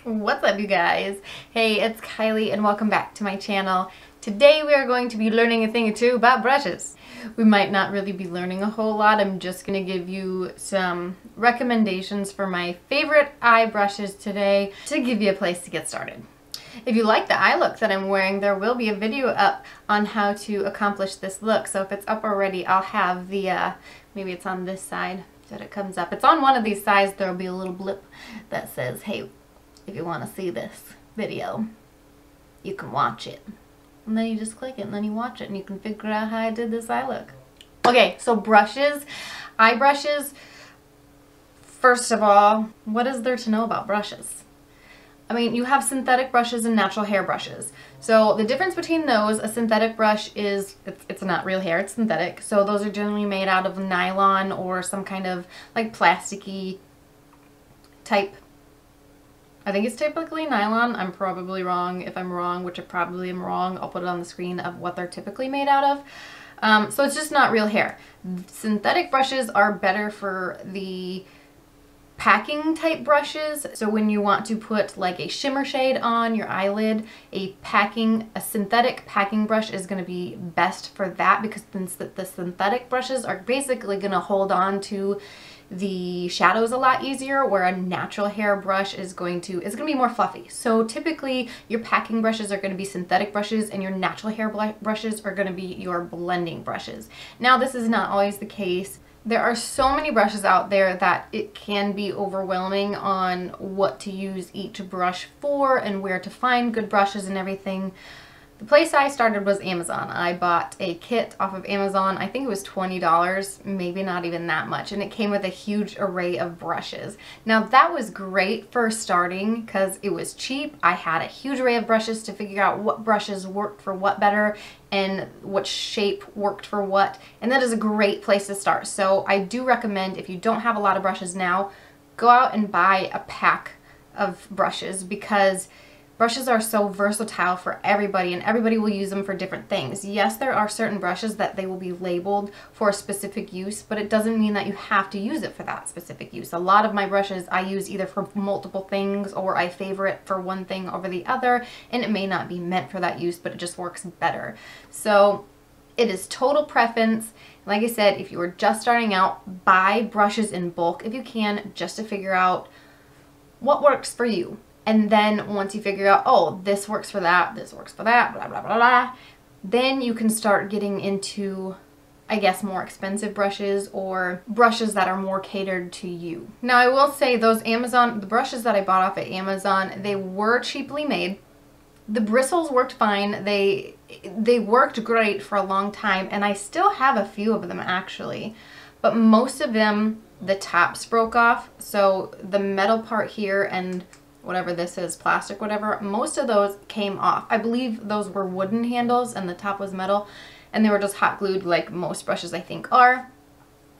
What's up, you guys? Hey, it's Kylie and welcome back to my channel. Today we are going to be learning a thing or two about brushes. We might not really be learning a whole lot. I'm just going to give you some recommendations for my favorite eye brushes today to give you a place to get started. If you like the eye look that I'm wearing, there will be a video up on how to accomplish this look. So if it's up already, I'll have the, maybe it's on this side that it comes up. It's on one of these sides. There'll be a little blip that says, hey, if you want to see this video, you can watch it. And then you just click it and then you watch it and you can figure out how I did this eye look. Okay, so brushes, eye brushes. First of all, what is there to know about brushes? I mean, you have synthetic brushes and natural hair brushes. So the difference between those, a synthetic brush is, it's not real hair, it's synthetic. So those are generally made out of nylon or some kind of like plasticky type. I think it's typically nylon. I'm probably wrong. If I'm wrong, which I probably am wrong, I'll put it on the screen of what they're typically made out of. So it's just not real hair. Synthetic brushes are better for the packing type brushes. So when you want to put like a shimmer shade on your eyelid, a synthetic packing brush is going to be best for that, because the synthetic brushes are basically going to hold on to the shadows a lot easier, where a natural hair brush is going to be more fluffy. So typically your packing brushes are going to be synthetic brushes and your natural hair brushes are going to be your blending brushes. Now this is not always the case. There are so many brushes out there that it can be overwhelming on what to use each brush for and where to find good brushes and everything. The place I started was Amazon. I bought a kit off of Amazon. I think it was $20, maybe not even that much, and it came with a huge array of brushes. Now that was great for starting because it was cheap. I had a huge array of brushes to figure out what brushes worked for what better and what shape worked for what, and that is a great place to start. So I do recommend, if you don't have a lot of brushes now, go out and buy a pack of brushes, because brushes are so versatile for everybody and everybody will use them for different things. Yes, there are certain brushes that they will be labeled for a specific use, but it doesn't mean that you have to use it for that specific use. A lot of my brushes I use either for multiple things, or I favorite for one thing over the other, and it may not be meant for that use, but it just works better. So it is total preference. Like I said, if you are just starting out, buy brushes in bulk if you can, just to figure out what works for you. And then once you figure out, oh, this works for that, this works for that, blah, blah, blah, blah, then you can start getting into, I guess, more expensive brushes or brushes that are more catered to you. Now, I will say the brushes that I bought off at Amazon, they were cheaply made. The bristles worked fine. They worked great for a long time, and I still have a few of them actually. But most of them, the tops broke off. So the metal part here and whatever this is, plastic, whatever, most of those came off. I believe those were wooden handles and the top was metal, and they were just hot glued like most brushes I think are.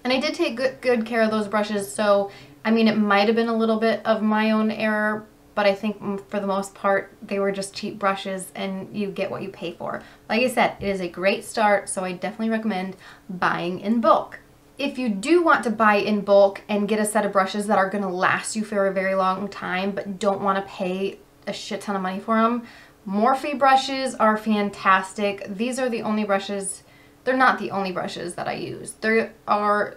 And I did take good care of those brushes, so I mean, it might have been a little bit of my own error, but I think for the most part they were just cheap brushes and you get what you pay for. Like I said, it is a great start, so I definitely recommend buying in bulk. If you do want to buy in bulk and get a set of brushes that are going to last you for a very long time, but don't want to pay a shit ton of money for them, MORPHE brushes are fantastic. These are the only brushes, they're not the only brushes that I use. I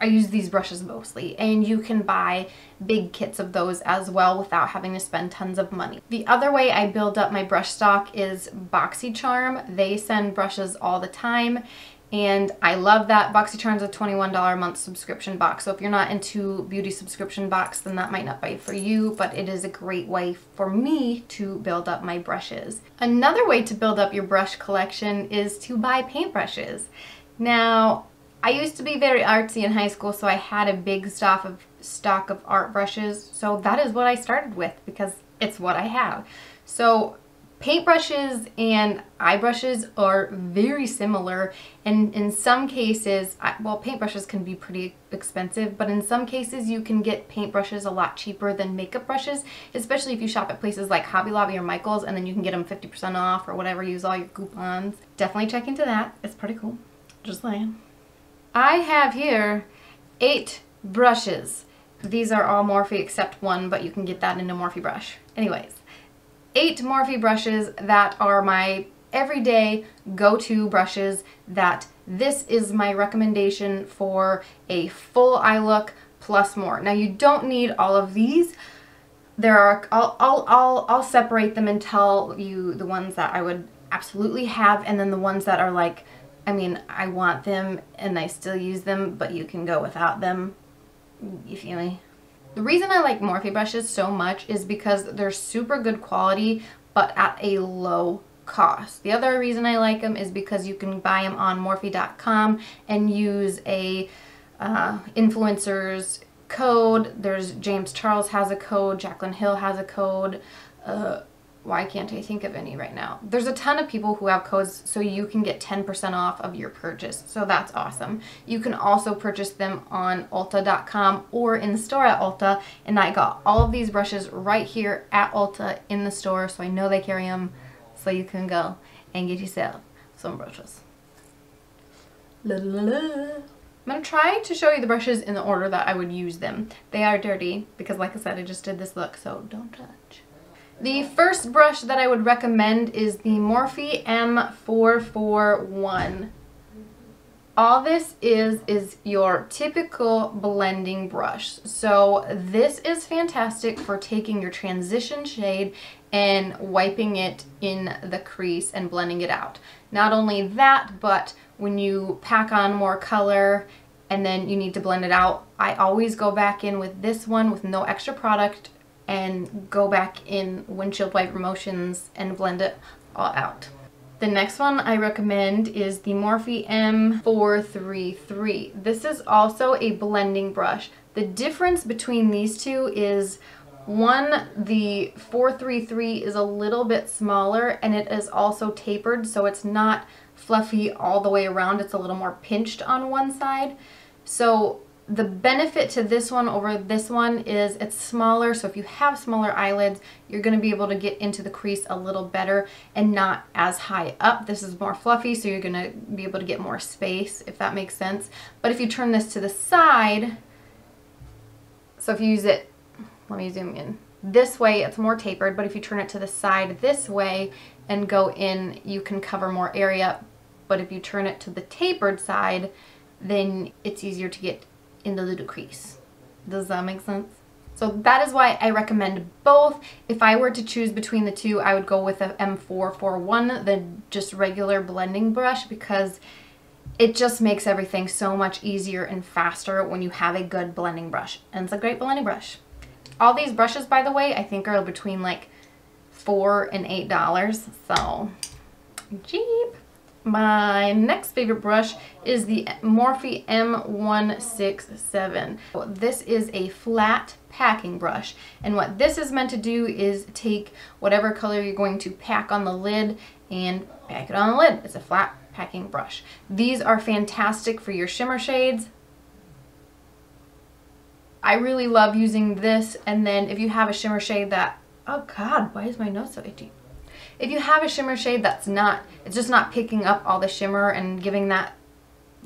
use these brushes mostly, and you can buy big kits of those as well without having to spend tons of money. The other way I build up my brush stock is BoxyCharm. They send brushes all the time, and I love that. BoxyCharm's a $21 a month subscription box. So if you're not into beauty subscription box, then that might not be for you, but it is a great way for me to build up my brushes. Another way to build up your brush collection is to buy paintbrushes. Now, I used to be very artsy in high school, so I had a big stock of art brushes. So that is what I started with because it's what I have. So paintbrushes and eye brushes are very similar, and in some cases, well, paintbrushes can be pretty expensive, but in some cases you can get paintbrushes a lot cheaper than makeup brushes, especially if you shop at places like Hobby Lobby or Michael's, and then you can get them 50% off or whatever, use all your coupons. Definitely check into that. It's pretty cool. Just saying. I have here 8 brushes, These are all Morphe except one, but you can get that in a Morphe brush. Anyways, 8 Morphe brushes that are my everyday go-to brushes that this is my recommendation for a full eye look plus more. Now you don't need all of these. There are, I'll separate them and tell you the ones that I would absolutely have, and then the ones that are like, I mean, I want them and I still use them, but you can go without them. You feel me? The reason I like Morphe brushes so much is because they're super good quality, but at a low cost. The other reason I like them is because you can buy them on morphe.com and use a influencer's code. There's James Charles has a code, Jaclyn Hill has a code. Why can't I think of any right now? There's a ton of people who have codes, so you can get 10% off of your purchase. So that's awesome. You can also purchase them on Ulta.com or in the store at Ulta. And I got all of these brushes right here at Ulta in the store, so I know they carry them. So you can go and get yourself some brushes. La, la, la. I'm going to try to show you the brushes in the order that I would use them. They are dirty because, like I said, I just did this look, so don't touch. The first brush that I would recommend is the Morphe M441. All this is your typical blending brush. So this is fantastic for taking your transition shade and wiping it in the crease and blending it out. Not only that, but when you pack on more color and then you need to blend it out, I always go back in with this one with no extra product and go back in windshield wiper motions and blend it all out. The next one I recommend is the Morphe M433. This is also a blending brush. The difference between these two is, one, the 433 is a little bit smaller and it is also tapered, so it's not fluffy all the way around. It's a little more pinched on one side. So the benefit to this one over this one is it's smaller, so if you have smaller eyelids, you're going to be able to get into the crease a little better and not as high up. This is more fluffy, so you're going to be able to get more space, if that makes sense. But if you turn this to the side, so if you use it, let me zoom in, this way it's more tapered, but if you turn it to the side this way and go in, you can cover more area. But if you turn it to the tapered side, then it's easier to get in the little crease. Does that make sense? So that is why I recommend both. If I were to choose between the two, I would go with the M441, the just regular blending brush, because it just makes everything so much easier and faster when you have a good blending brush. And it's a great blending brush. All these brushes, by the way, I think are between like $4 and $8, so cheap. My next favorite brush is the Morphe M167. This is a flat packing brush, and what this is meant to do is take whatever color you're going to pack on the lid and pack it on the lid. It's a flat packing brush. These are fantastic for your shimmer shades. I really love using this, and then if you have a shimmer shade that, oh God, why is my nose so itchy? If you have a shimmer shade that's not, it's just not picking up all the shimmer and giving that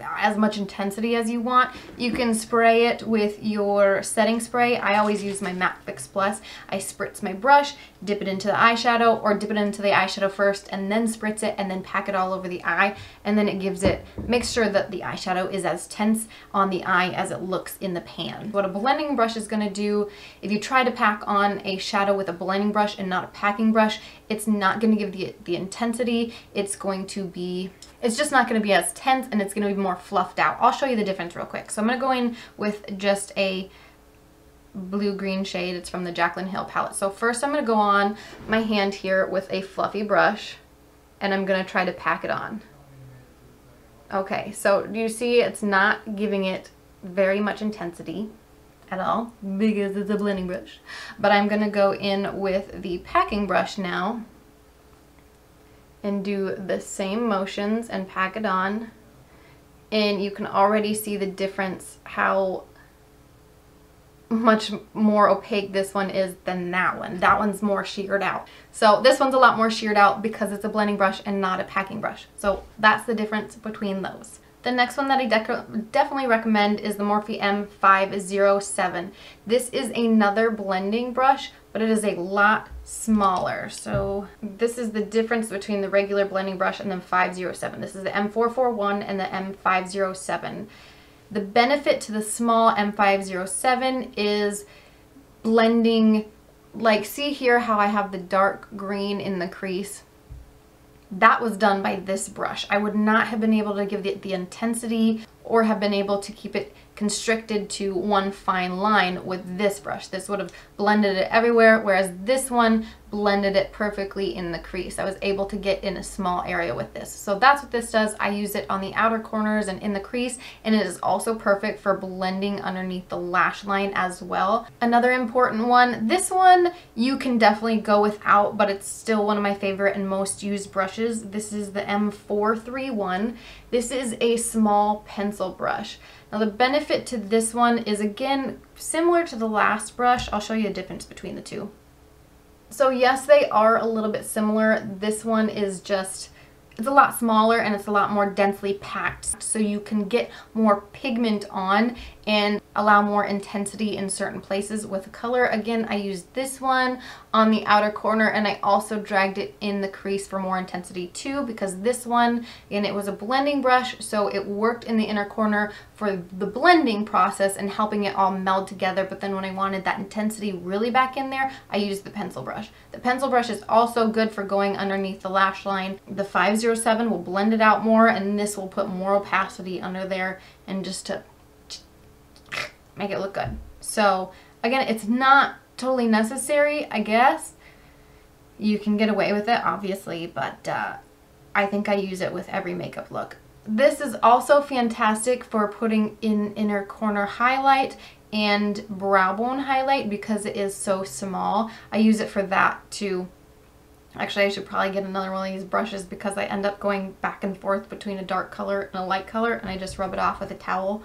as much intensity as you want, you can spray it with your setting spray. I always use my Matte Fix Plus. I spritz my brush, dip it into the eyeshadow, or dip it into the eyeshadow first and then spritz it and then pack it all over the eye, and then it gives it, makes sure that the eyeshadow is as tense on the eye as it looks in the pan. What a blending brush is going to do, if you try to pack on a shadow with a blending brush and not a packing brush, it's not going to give the intensity. It's going to be, it's just not going to be as tense, and it's going to be more fluffed out. I'll show you the difference real quick. So I'm going to go in with just a blue-green shade. It's from the Jaclyn Hill palette. So first I'm going to go on my hand here with a fluffy brush, and I'm going to try to pack it on. Okay, so do you see it's not giving it very much intensity at all because it's a blending brush. But I'm going to go in with the packing brush now and do the same motions and pack it on, and you can already see the difference how much more opaque this one is than that one. That one's more sheared out. So this one's a lot more sheared out because it's a blending brush and not a packing brush. So that's the difference between those. The next one that I definitely recommend is the Morphe M507. This is another blending brush, but it is a lot smaller. So this is the difference between the regular blending brush and the 507. This is the M441 and the M507. The benefit to the small M507 is blending, like see here how I have the dark green in the crease? That was done by this brush. I would not have been able to give the intensity or have been able to keep it constricted to one fine line with this brush. This would have blended it everywhere, whereas this one blended it perfectly in the crease. I was able to get in a small area with this. So that's what this does. I use it on the outer corners and in the crease, and it is also perfect for blending underneath the lash line as well. Another important one, this one you can definitely go without, but it's still one of my favorite and most used brushes. This is the M431. This is a small pencil brush. Now the benefit to this one is, again, similar to the last brush. I'll show you a difference between the two. So yes, they are a little bit similar. This one is just, it's a lot smaller and it's a lot more densely packed, so you can get more pigment on and allow more intensity in certain places with color. Again, I used this one on the outer corner, and I also dragged it in the crease for more intensity too, because this one, again, it was a blending brush, so it worked in the inner corner for the blending process and helping it all meld together. But then when I wanted that intensity really back in there, I used the pencil brush. The pencil brush is also good for going underneath the lash line. The 507 will blend it out more, and this will put more opacity under there and just to make it look good. So again, it's not totally necessary, I guess. You can get away with it, obviously, but I think I use it with every makeup look. This is also fantastic for putting in inner corner highlight and brow bone highlight because it is so small. I use it for that too. Actually, I should probably get another one of these brushes because I end up going back and forth between a dark color and a light color, and I just rub it off with a towel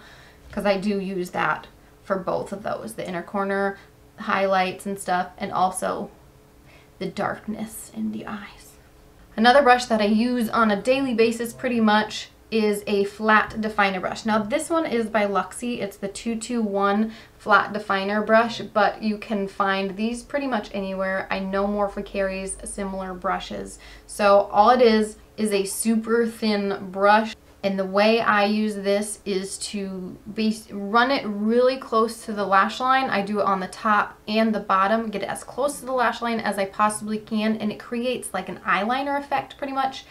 because I do use that for both of those, the inner corner highlights and stuff, and also the darkness in the eyes. Another brush that I use on a daily basis pretty much is a flat definer brush. Now this one is by LUXIE. It's the 221 flat definer brush, but you can find these pretty much anywhere. I know Morphe carries similar brushes. So all it is a super thin brush. And the way I use this is to run it really close to the lash line. I do it on the top and the bottom, get it as close to the lash line as I possibly can, and it creates like an eyeliner effect pretty much.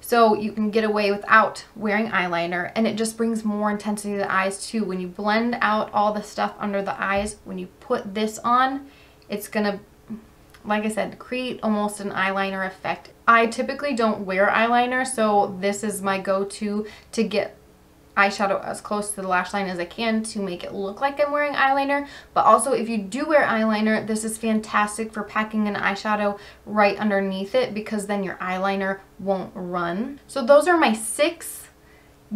So you can get away without wearing eyeliner, and it just brings more intensity to the eyes too. When you blend out all the stuff under the eyes, when you put this on, it's gonna, like I said, create almost an eyeliner effect. I typically don't wear eyeliner, so this is my go-to to get eyeshadow as close to the lash line as I can to make it look like I'm wearing eyeliner. But also, if you do wear eyeliner, this is fantastic for packing an eyeshadow right underneath it because then your eyeliner won't run. So those are my 6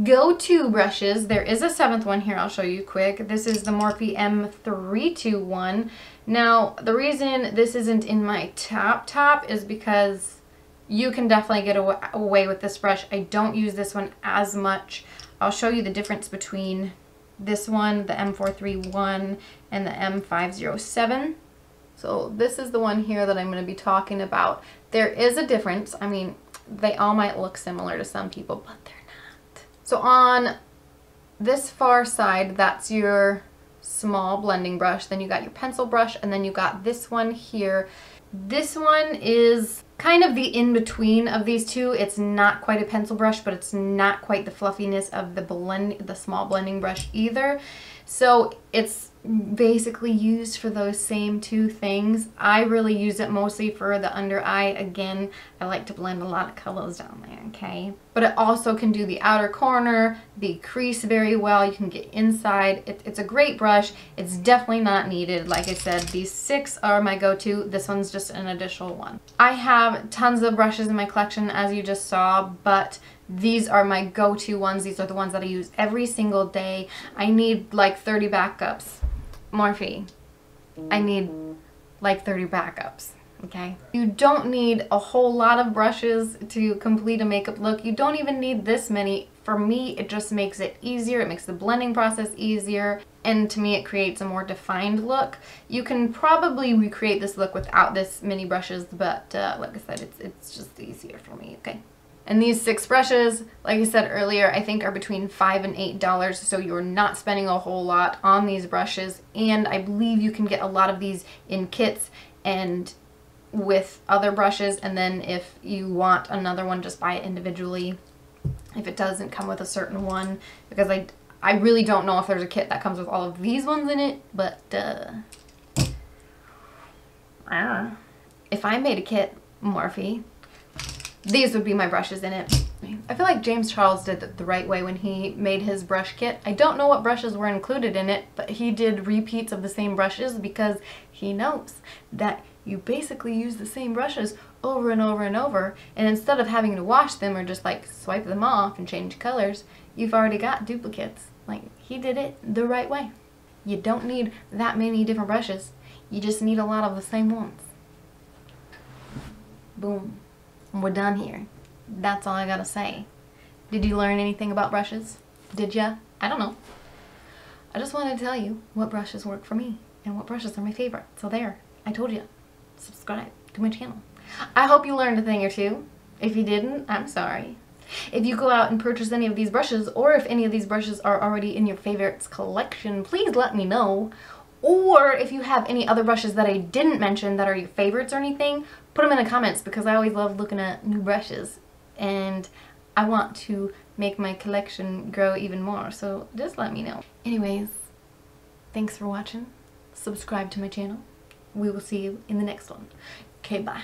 go-to brushes. There is a 7th one here I'll show you quick. This is the Morphe M321. Now, the reason this isn't in my top is because you can definitely get away with this brush. I don't use this one as much. I'll show you the difference between this one, the M431, and the M507. So this is the one here that I'm going to be talking about. There is a difference. I mean, they all might look similar to some people, but they're not. So on this far side, that's your small blending brush. Then you got your pencil brush, and then you got this one here. This one is kind of the in-between of these two. It's not quite a pencil brush, but it's not quite the fluffiness of the small blending brush either. So it's basically used for those same two things. I really use it mostly for the under eye. Again, I like to blend a lot of colors down there, okay? But it also can do the outer corner, the crease very well. You can get inside. It's a great brush. It's definitely not needed. Like I said, these 6 are my go-to. This one's just an additional one. I have tons of brushes in my collection, as you just saw, but these are my go-to ones. These are the ones that I use every single day. I need like 30 backups. Morphe, I need like 30 backups, okay? You don't need a whole lot of brushes to complete a makeup look. You don't even need this many For me, it just makes it easier. It makes the blending process easier. And to me, it creates a more defined look. You can probably recreate this look without this mini brushes, but like I said, it's just easier for me, okay? And these 6 brushes, like I said earlier, I think are between $5 and $8, so you're not spending a whole lot on these brushes. And I believe you can get a lot of these in kits and with other brushes, and then if you want another one, just buy it individually if it doesn't come with a certain one, because I really don't know if there's a kit that comes with all of these ones in it, but if I made a kit, Morphe, these would be my brushes in it. I feel like James Charles did it the right way when he made his brush kit. I don't know what brushes were included in it, but he did repeats of the same brushes because he knows that you basically use the same brushes over and over and over, and instead of having to wash them or just like swipe them off and change colors, you've already got duplicates. Like, he did it the right way. You don't need that many different brushes. You just need a lot of the same ones. Boom. We're done here. That's all I gotta say. Did you learn anything about brushes? Did ya? I don't know. I just wanted to tell you what brushes work for me and what brushes are my favorite. So there, I told you. Subscribe to my channel. I hope you learned a thing or two. If you didn't, I'm sorry. If you go out and purchase any of these brushes, or if any of these brushes are already in your favorites collection, please let me know. Or if you have any other brushes that I didn't mention that are your favorites or anything, put them in the comments, because I always love looking at new brushes and I want to make my collection grow even more, so just let me know. Anyways, thanks for watching. Subscribe to my channel. We will see you in the next one. Okay, bye.